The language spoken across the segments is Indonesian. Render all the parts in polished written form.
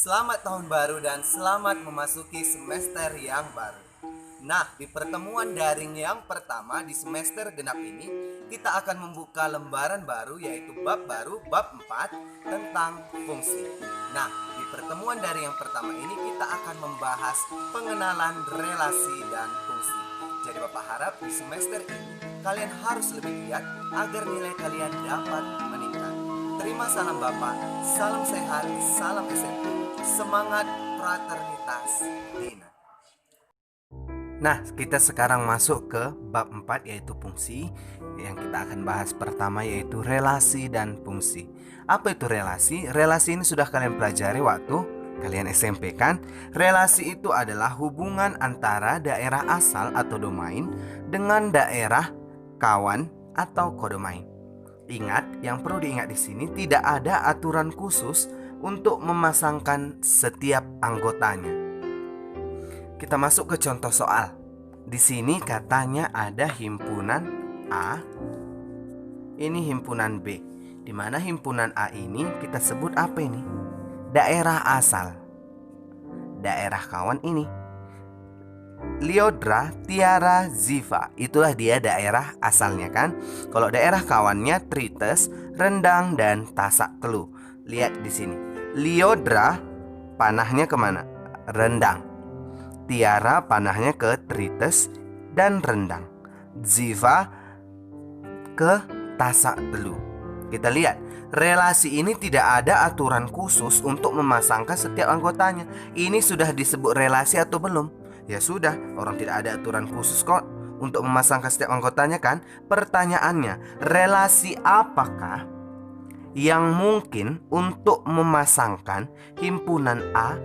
Selamat tahun baru dan selamat memasuki semester yang baru. Nah, di pertemuan daring yang pertama di semester genap ini, kita akan membuka lembaran baru yaitu bab baru, bab 4 tentang fungsi. Nah, di pertemuan daring yang pertama ini kita akan membahas pengenalan relasi dan fungsi. Jadi Bapak harap di semester ini kalian harus lebih giat agar nilai kalian dapat meningkat. Terima salam Bapak, salam sehat, salam SMP, semangat fraternitas Dina. Nah, kita sekarang masuk ke bab 4 yaitu fungsi. Yang kita akan bahas pertama yaitu relasi dan fungsi. Apa itu relasi? Relasi ini sudah kalian pelajari waktu kalian SMP kan? Relasi itu adalah hubungan antara daerah asal atau domain dengan daerah kawan atau kodomain. Ingat, yang perlu diingat di sini tidak ada aturan khusus untuk memasangkan setiap anggotanya. Kita masuk ke contoh soal. Di sini katanya ada himpunan A, ini himpunan B. Di mana himpunan A ini kita sebut apa ini? Daerah asal. Daerah kawan ini Lyodra, Tiara, Ziva. Itulah dia daerah asalnya kan. Kalau daerah kawannya Trites, Rendang, dan Tasak Telu. Lihat di sini. Lyodra panahnya kemana? Rendang. Tiara panahnya ke Trites dan Rendang. Ziva ke Tasak Telu. Kita lihat, relasi ini tidak ada aturan khusus untuk memasangkan setiap anggotanya. Ini sudah disebut relasi atau belum? Ya sudah, orang tidak ada aturan khusus kok untuk memasangkan setiap anggotanya kan. Pertanyaannya, relasi apakah yang mungkin untuk memasangkan himpunan A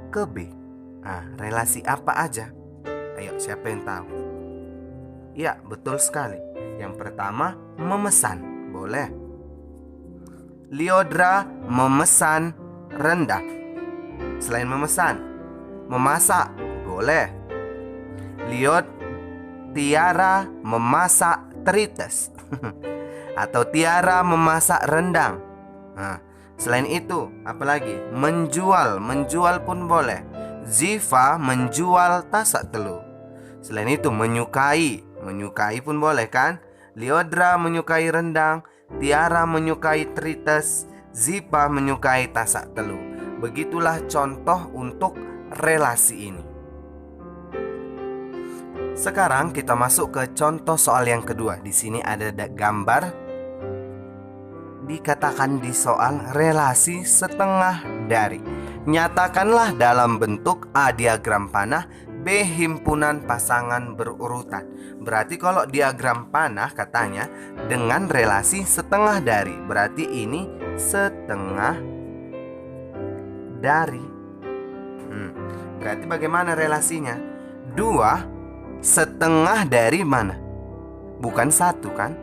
ke B? Nah, relasi apa aja? Ayo, siapa yang tahu? Ya, betul sekali. Yang pertama, memesan. Boleh. Lyodra memesan rendang. Selain memesan, memasak. Boleh. Tiara memasak Trites atau Tiara memasak rendang. Nah, selain itu, apalagi? Menjual pun boleh. Ziva menjual Tasak Telu. Selain itu, menyukai pun boleh kan? Lyodra menyukai rendang, Tiara menyukai Trites, Ziva menyukai Tasak Telu. Begitulah contoh untuk relasi ini. Sekarang kita masuk ke contoh soal yang kedua. Di sini ada gambar. Dikatakan di soal relasi setengah dari. Nyatakanlah dalam bentuk A diagram panah, B himpunan pasangan berurutan. Berarti kalau diagram panah katanya dengan relasi setengah dari. Berarti ini setengah dari. Berarti bagaimana relasinya? 2 setengah dari mana? Bukan 1 kan?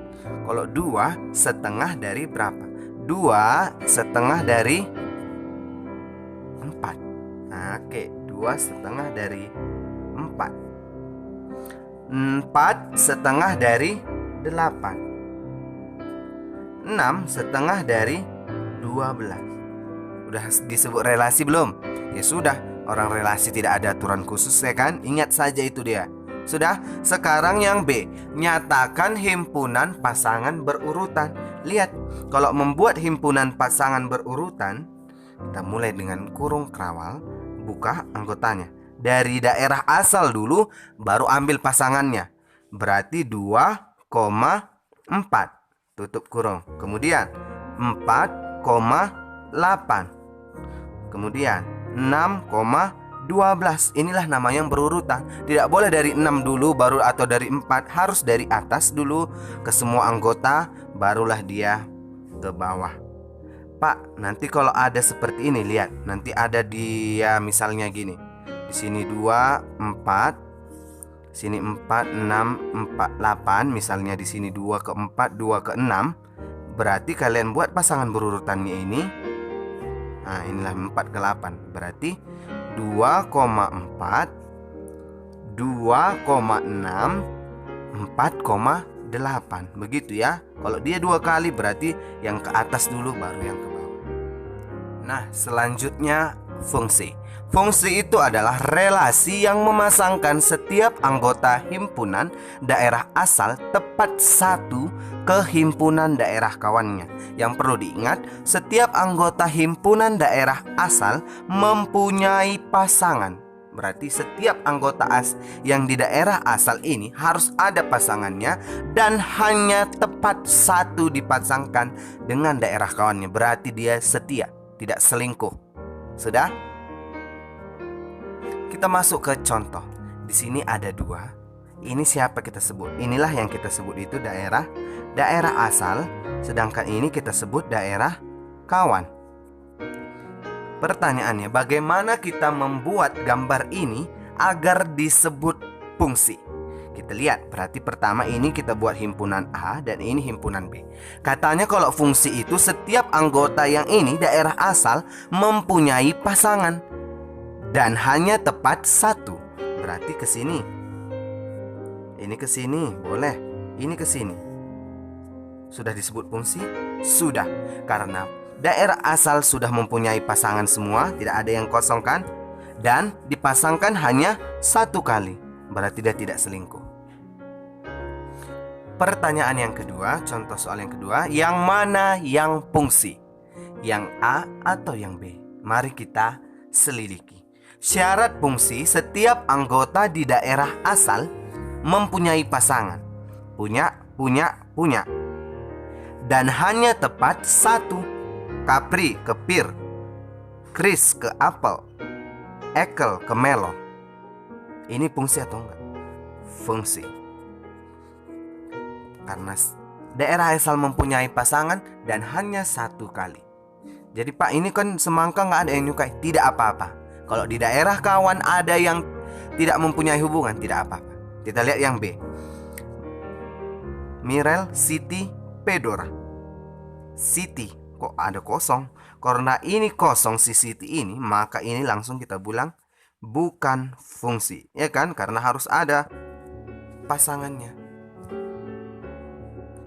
Kalau 2 setengah dari berapa? 2 setengah dari 4. Nah, oke, 2 setengah dari 4. 4 setengah dari 8. 6 setengah dari 12. Udah disebut relasi belum? Ya sudah, orang relasi tidak ada aturan khusus ya kan? Ingat saja itu dia. Sudah, sekarang yang B. Nyatakan himpunan pasangan berurutan. Lihat, kalau membuat himpunan pasangan berurutan, kita mulai dengan kurung kerawal, buka anggotanya. Dari daerah asal dulu, baru ambil pasangannya. Berarti 2,4. Tutup kurung. Kemudian 4,8. Kemudian 6,12. Inilah nama yang berurutan. Tidak boleh dari 6 dulu baru atau dari 4. Harus dari atas dulu ke semua anggota, barulah dia ke bawah. Pak, nanti kalau ada seperti ini, lihat. Nanti ada dia misalnya gini. Di sini 2, 4. Sini 4, 6, 4, 8. Misalnya di sini 2 ke 4, 2 ke 6. Berarti kalian buat pasangan berurutannya ini. Nah, inilah 4 ke 8. Berarti 2,4, 2,6, 4,8. Begitu ya. Kalau dia 2 kali berarti yang ke atas dulu baru yang ke bawah. Nah, selanjutnya fungsi. Fungsi itu adalah relasi yang memasangkan setiap anggota himpunan daerah asal tepat satu ke himpunan daerah kawannya. Yang perlu diingat, setiap anggota himpunan daerah asal mempunyai pasangan. Berarti setiap anggota yang di daerah asal ini harus ada pasangannya dan hanya tepat satu dipasangkan dengan daerah kawannya. Berarti dia setia, tidak selingkuh. Sudah? Kita masuk ke contoh. Di sini ada dua. Ini siapa kita sebut? Inilah yang kita sebut itu daerah asal, sedangkan ini kita sebut daerah kawan. Pertanyaannya, bagaimana kita membuat gambar ini agar disebut fungsi? Kita lihat, berarti pertama ini kita buat himpunan A dan ini himpunan B. Katanya kalau fungsi itu setiap anggota yang ini daerah asal mempunyai pasangan dan hanya tepat satu. Berarti ke sini. Ini ke sini, boleh. Ini ke sini. Sudah disebut fungsi? Sudah. Karena daerah asal sudah mempunyai pasangan semua, tidak ada yang kosong kan? Dan dipasangkan hanya satu kali. Berarti dia tidak selingkuh. Pertanyaan yang kedua, contoh soal yang kedua, yang mana yang fungsi? Yang A atau yang B? Mari kita selidiki. Syarat fungsi, setiap anggota di daerah asal mempunyai pasangan. Punya. Dan hanya tepat satu. Kapri ke pir, Kris ke apel, Ekel ke melon. Ini fungsi atau enggak? Fungsi. Karena daerah asal mempunyai pasangan dan hanya satu kali. Jadi Pak, ini kan semangka nggak ada yang nyukai. Tidak apa-apa. Kalau di daerah kawan ada yang tidak mempunyai hubungan, tidak apa-apa. Kita lihat yang B. Mirel, Siti, Pedora. Siti, kok ada kosong? Karena ini kosong si Siti ini, maka ini langsung kita bilang bukan fungsi. Ya kan? Karena harus ada pasangannya.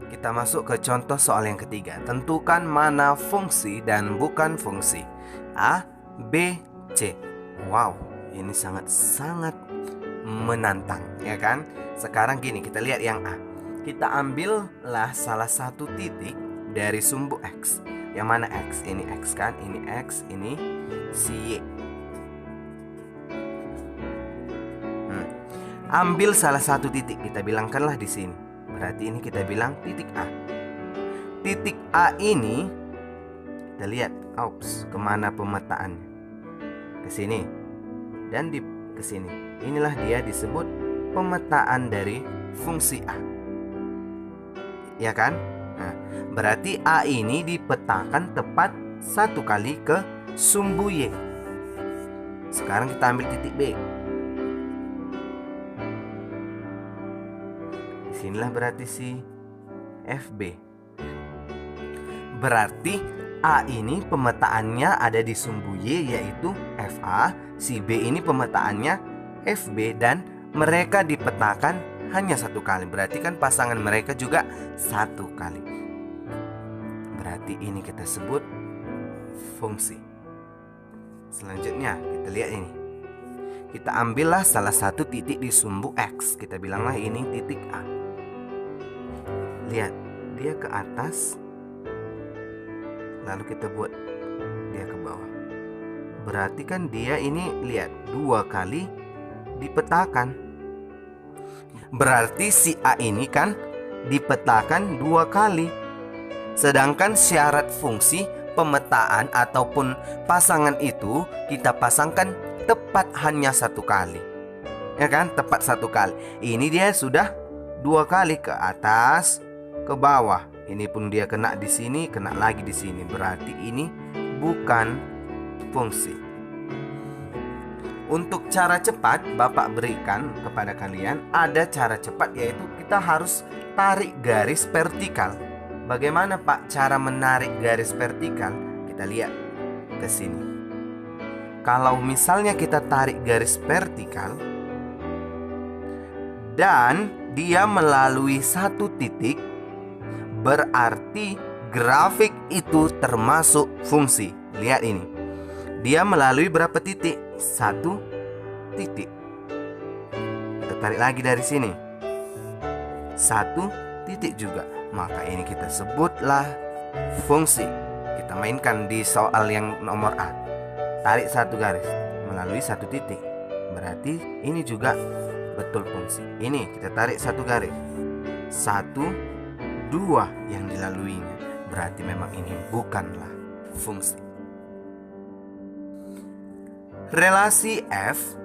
Kita masuk ke contoh soal yang ketiga. Tentukan mana fungsi dan bukan fungsi. A, B, C. Wow, ini sangat-sangat menantang, ya kan? Sekarang gini, kita lihat yang A. Kita ambillah salah satu titik dari sumbu X. Yang mana X? Ini X kan? Ini X, ini si Y. Ambil salah satu titik, kita bilangkanlah di sini. Berarti ini kita bilang titik A. Titik A ini, kita lihat, kemana pemetaannya? Ke sini dan ke sini. Inilah dia disebut pemetaan dari fungsi A. Ya kan? Nah, berarti A ini dipetakan tepat satu kali ke sumbu Y. Sekarang kita ambil titik B. Disinilah berarti si FB. Berarti A ini pemetaannya ada di sumbu Y, yaitu FA. Si B ini pemetaannya FB dan mereka dipetakan hanya satu kali. Berarti kan pasangan mereka juga satu kali. Berarti ini kita sebut fungsi. Selanjutnya kita lihat ini. Kita ambillah salah satu titik di sumbu X. Kita bilanglah ini titik A. Lihat, dia ke atas, lalu kita buat dia ke bawah. Berarti kan dia ini, lihat, dua kali dipetakan. Berarti si A ini kan dipetakan dua kali. Sedangkan syarat fungsi pemetaan ataupun pasangan itu kita pasangkan tepat hanya satu kali. Ya kan? Tepat satu kali. Ini dia sudah dua kali ke atas, ke bawah. Ini pun dia kena di sini, kena lagi di sini. Berarti ini bukan fungsi. Untuk cara cepat, Bapak berikan kepada kalian ada cara cepat, yaitu kita harus tarik garis vertikal. Bagaimana Pak cara menarik garis vertikal? Kita lihat ke sini. Kalau misalnya kita tarik garis vertikal dan dia melalui satu titik, berarti grafik itu termasuk fungsi. Lihat ini. dia melalui berapa titik? 1 titik. Kita tarik lagi dari sini, 1 titik juga. Maka ini kita sebutlah fungsi. Kita mainkan di soal yang nomor A. Tarik 1 garis melalui 1 titik, berarti ini juga betul fungsi. Ini kita tarik 1 garis, 1, 2 yang dilaluinya, berarti memang ini bukanlah fungsi. Relasi F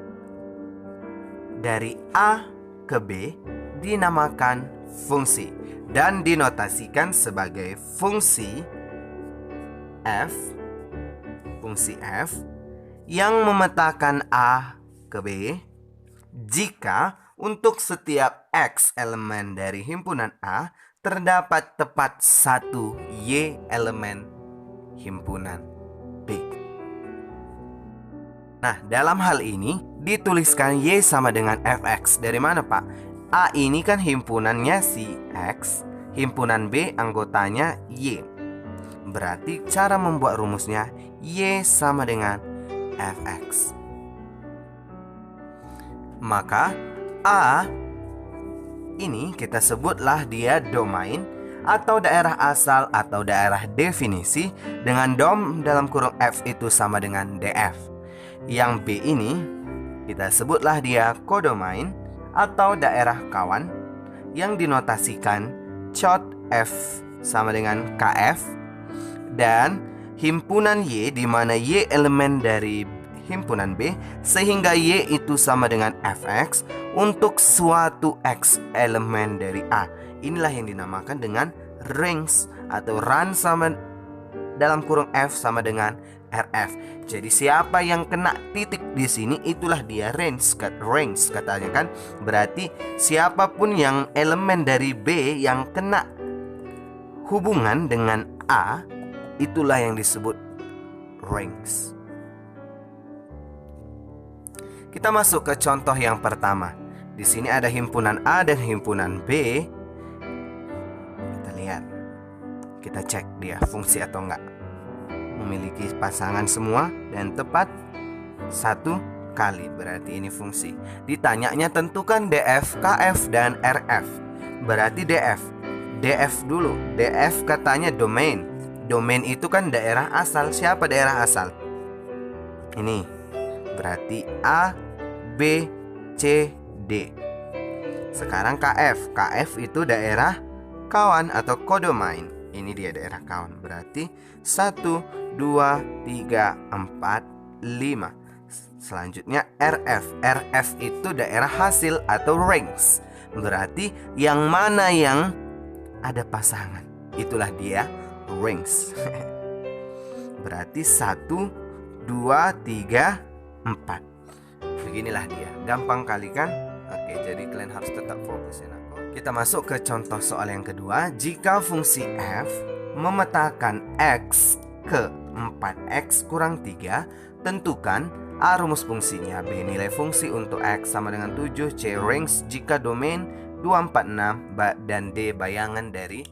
dari A ke B dinamakan fungsi dan dinotasikan sebagai fungsi F yang memetakan A ke B jika untuk setiap X elemen dari himpunan A terdapat tepat 1 Y elemen himpunan B. Nah, dalam hal ini dituliskan Y sama dengan Fx. Dari mana, Pak? A ini kan himpunannya si X, himpunan B anggotanya Y. Berarti cara membuat rumusnya Y sama dengan Fx. Maka A ini kita sebutlah dia domain atau daerah asal atau daerah definisi dengan dom dalam kurung F itu sama dengan DF. Yang B ini kita sebutlah dia kodomain atau daerah kawan yang dinotasikan COT F sama dengan KF, dan himpunan Y di mana Y elemen dari himpunan B sehingga Y itu sama dengan Fx untuk suatu X elemen dari A. Inilah yang dinamakan dengan rings atau run sama dalam kurung F sama dengan RF. Jadi siapa yang kena titik di sini itulah dia rings katanya kan. Berarti siapapun yang elemen dari B yang kena hubungan dengan A itulah yang disebut rings. Kita masuk ke contoh yang pertama. Di sini ada himpunan A dan himpunan B. Kita lihat. Kita cek dia fungsi atau enggak. Memiliki pasangan semua dan tepat 1 kali. Berarti ini fungsi. Ditanyanya tentukan DF, KF, dan RF. Berarti DF. DF dulu. DF katanya domain. Domain itu kan daerah asal. Siapa daerah asal? Ini. Berarti A, B, C, D. Sekarang KF. KF itu daerah kawan atau kodomain. Ini dia daerah kawan. Berarti 1, 2, 3, 4, 5. Selanjutnya RF. RF itu daerah hasil atau rings. Berarti yang mana yang ada pasangan, itulah dia rings. Berarti 1, 2, 3, 4. Beginilah dia. Gampang kali kan? Oke, jadi kalian harus tetap fokusin aku. Kita masuk ke contoh soal yang kedua. Jika fungsi F memetakan X ke 4X kurang 3, tentukan A rumus fungsinya, B nilai fungsi untuk X sama dengan 7, C rings jika domain 246, dan D bayangan dari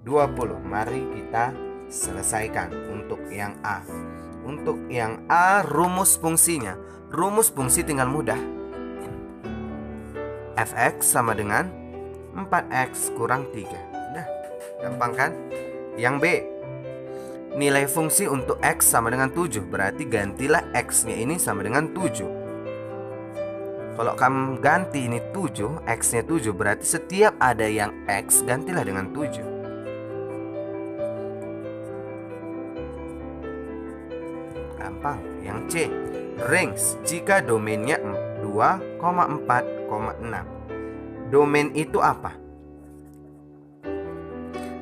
20. Mari kita selesaikan untuk yang A. Untuk yang A rumus fungsinya, rumus fungsi tinggal mudah. Fx sama dengan 4x kurang 3. Udah, gampang kan? Yang B, nilai fungsi untuk x sama dengan 7. Berarti gantilah x-nya ini sama dengan 7. Kalau kamu ganti ini 7, x-nya 7, berarti setiap ada yang x gantilah dengan 7. Gampang. Yang C, rings jika domainnya 2,4,6. Domain itu apa?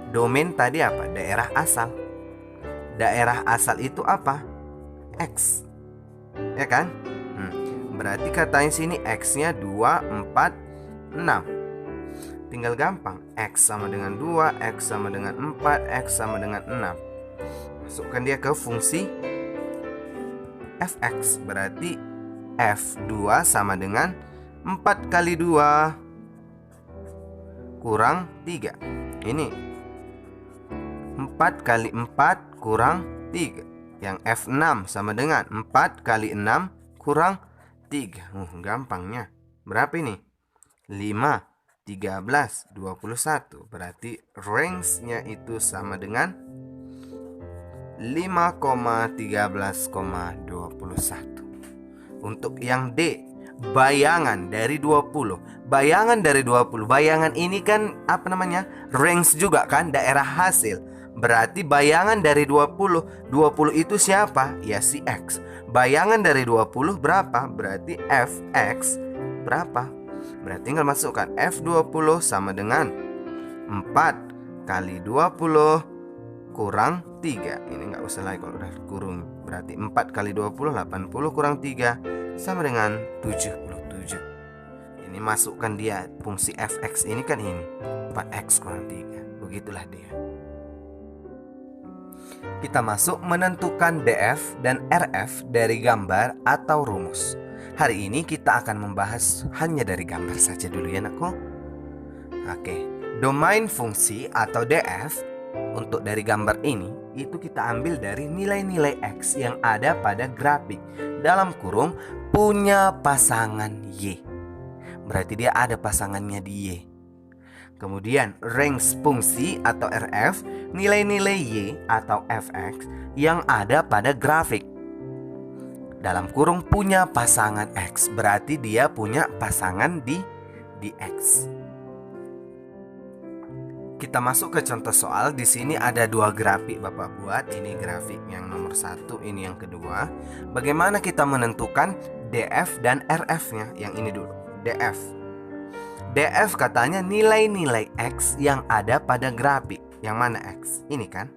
Domain tadi apa? Daerah asal. Daerah asal itu apa? X. Ya kan? Berarti katanya sini X-nya 2, 4, 6. Tinggal gampang. X sama dengan 2, X sama dengan 4, X sama dengan 6. Masukkan dia ke fungsi Fx. Berarti F2 sama dengan 4 kali 2 kurang 3. Ini 4 kali 4 kurang 3. Yang F6 sama dengan 4 kali 6 kurang 3. Gampangnya. Berapa ini? 5, 13, 21. Berarti range-nya itu sama dengan 5,13,21. Untuk yang D, bayangan dari 20. Bayangan dari 20. Bayangan ini kan apa namanya? Range juga kan, daerah hasil. Berarti bayangan dari 20. 20 itu siapa? Ya si X. Bayangan dari 20 berapa? Berarti Fx berapa? Berarti tinggal masukkan F20 sama dengan 4 kali 20 kurang 3. Ini nggak usah lagi kalau udah kurung. Berarti 4 kali 20, 80 kurang 3 sama dengan 77. Ini masukkan dia fungsi fx ini kan ini 4x kurang 3. Begitulah dia. Kita masuk menentukan DF dan RF dari gambar atau rumus. Hari ini kita akan membahas hanya dari gambar saja dulu ya nakku. Oke, domain fungsi atau DF untuk dari gambar ini itu kita ambil dari nilai-nilai X yang ada pada grafik dalam kurung punya pasangan Y. Berarti dia ada pasangannya di Y. Kemudian range fungsi atau RF, nilai-nilai Y atau Fx yang ada pada grafik dalam kurung punya pasangan X. Berarti dia punya pasangan di X. Kita masuk ke contoh soal. Di sini ada dua grafik Bapak buat. Ini grafik yang nomor 1, ini yang kedua. Bagaimana kita menentukan DF dan RF-nya? Yang ini dulu, DF. DF katanya nilai-nilai X yang ada pada grafik. Yang mana X? Ini kan?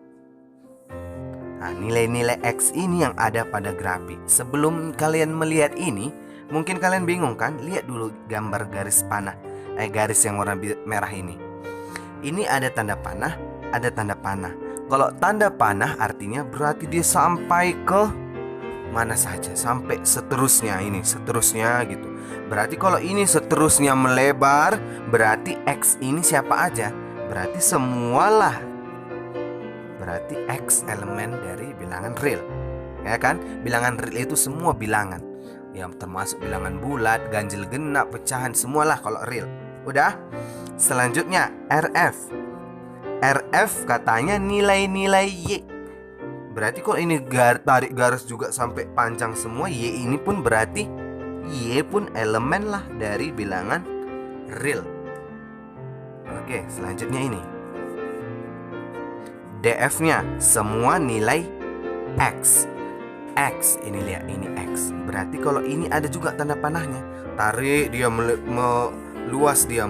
Nah, nilai-nilai X ini yang ada pada grafik. Sebelum kalian melihat ini, mungkin kalian bingung kan? Lihat dulu gambar garis panah, garis yang warna merah ini. Ini ada tanda panah, ada tanda panah. Kalau tanda panah artinya berarti dia sampai ke mana saja, sampai seterusnya ini, seterusnya gitu. Berarti kalau ini seterusnya melebar, berarti X ini siapa aja? Berarti semualah. Berarti X elemen dari bilangan real. Ya kan? Bilangan real itu semua bilangan. Yang termasuk bilangan bulat, ganjil genap, pecahan, semualah kalau real. Udah? Selanjutnya RF. RF katanya nilai-nilai Y. Berarti kalau ini tarik garis juga sampai panjang semua, Y ini pun berarti Y pun elemen lah dari bilangan real. Oke, selanjutnya ini DF-nya semua nilai X. X, ini lihat, ini X. Berarti kalau ini ada juga tanda panahnya. Tarik dia meluas, dia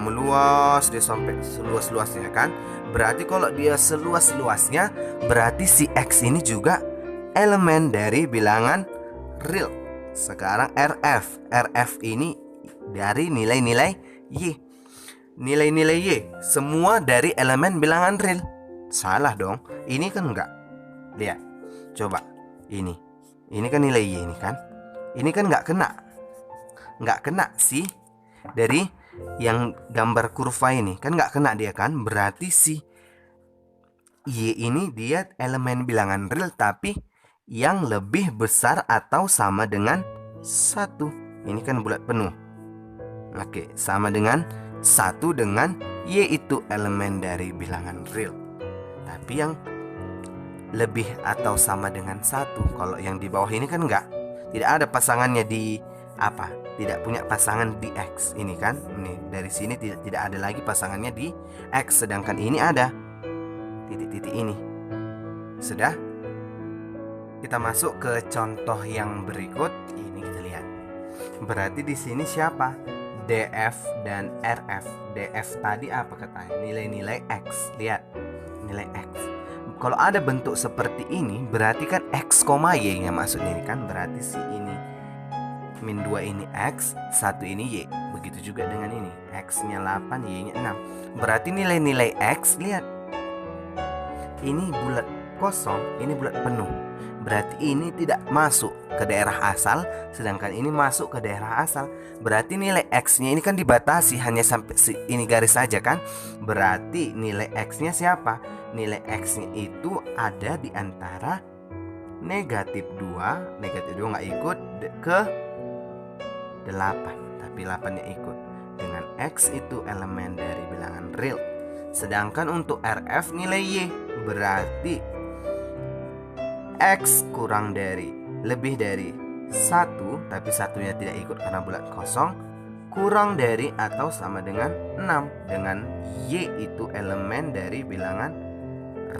sampai seluas-luasnya kan. Berarti kalau dia seluas-luasnya, berarti si X ini juga elemen dari bilangan real. Sekarang RF. RF ini dari nilai-nilai Y. Nilai-nilai Y semua dari elemen bilangan real. Salah dong. Ini kan enggak. Lihat. Coba. Ini kan nilai Y ini kan. Ini kan enggak kena. Enggak kena sih. Dari yang gambar kurva ini kan enggak kena dia kan. Berarti si Y ini dia elemen bilangan real tapi yang lebih besar atau sama dengan 1. Ini kan bulat penuh. Oke, sama dengan 1 dengan Y itu elemen dari bilangan real. Tapi yang lebih atau sama dengan 1. Kalau yang di bawah ini kan enggak. Tidak ada pasangannya di apa? Tidak punya pasangan di X. Ini kan, ini dari sini tidak ada lagi pasangannya di X. Sedangkan ini ada titik-titik ini. Sudah? Kita masuk ke contoh yang berikut. Ini kita lihat. Berarti di sini siapa? DF dan RF. DF tadi apa katanya? Nilai-nilai X. Lihat, nilai X. Kalau ada bentuk seperti ini, berarti kan X, Y yang maksudnya ini kan. Berarti si ini min 2 ini X, 1 ini Y. Begitu juga dengan ini. X-nya 8, Y-nya 6. Berarti nilai-nilai X, lihat. Ini bulat kosong, ini bulat penuh. Berarti ini tidak masuk ke daerah asal, sedangkan ini masuk ke daerah asal. Berarti nilai X-nya ini kan dibatasi hanya sampai ini garis saja kan. Berarti nilai X-nya siapa? Nilai X-nya itu ada di antara negatif 2 nggak ikut ke 8, tapi 8-nya ikut. Dengan X itu elemen dari bilangan real. Sedangkan untuk RF nilai Y, berarti X kurang dari, lebih dari 1, tapi satunya tidak ikut karena bulat kosong, kurang dari atau sama dengan 6. Dengan Y itu elemen dari bilangan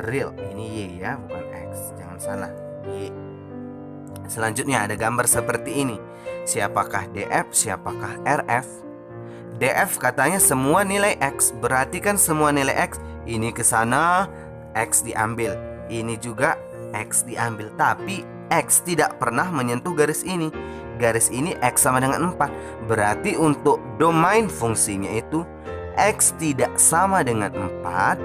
real. Ini Y ya, bukan X, jangan salah, Y. Selanjutnya ada gambar seperti ini. Siapakah DF, siapakah RF? DF katanya semua nilai X, berarti kan semua nilai X. Ini ke sana, X diambil. Ini juga X diambil. Tapi X tidak pernah menyentuh garis ini. Garis ini X sama dengan 4. Berarti untuk domain fungsinya itu X tidak sama dengan 4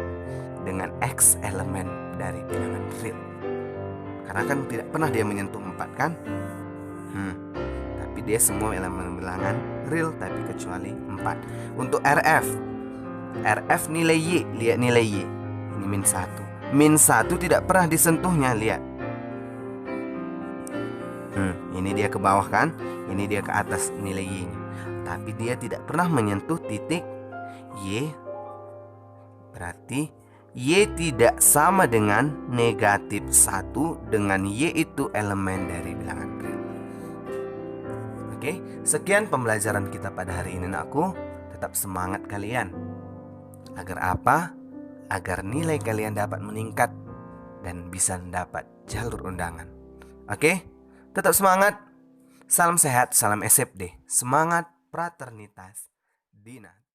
dengan X elemen dari bilangan real. Karena kan tidak pernah dia menyentuh 4 kan? Tapi dia semua elemen bilangan real, tapi kecuali 4. Untuk RF nilai Y, lihat nilai Y. Ini min 1. Min 1 tidak pernah disentuhnya, lihat. Ini dia ke bawah kan? Ini dia ke atas nilai Y-nya. Tapi dia tidak pernah menyentuh titik Y. Berarti Y tidak sama dengan negatif 1 dengan Y itu elemen dari bilangan real. Oke, sekian pembelajaran kita pada hari ini anakku. Tetap semangat kalian. Agar apa? Agar nilai kalian dapat meningkat dan bisa mendapat jalur undangan. Oke, tetap semangat. Salam sehat, salam SFD. Semangat fraternitas Dina.